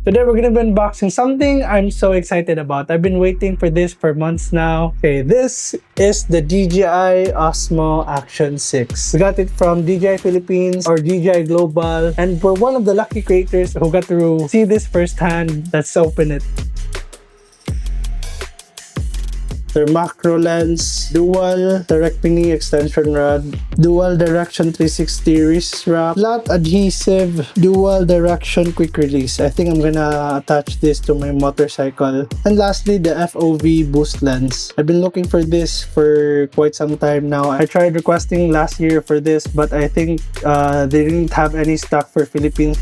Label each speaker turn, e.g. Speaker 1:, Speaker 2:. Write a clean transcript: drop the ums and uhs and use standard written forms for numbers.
Speaker 1: Today we're gonna be unboxing something I'm so excited about. I've been waiting for this for months now. Okay, this is the DJI OSMO Action 6. We got it from DJI Philippines or DJI Global, and we're one of the lucky creators who got to see this firsthand. Let's open it. Their macro lens, dual direct mini extension rod, dual direction 360 wrist wrap, flat adhesive, dual direction quick release. I think I'm gonna attach this to my motorcycle. And lastly, the FOV boost lens. I've been looking for this for quite some time now. I tried requesting last year for this, but I think they didn't have any stock for Philippines.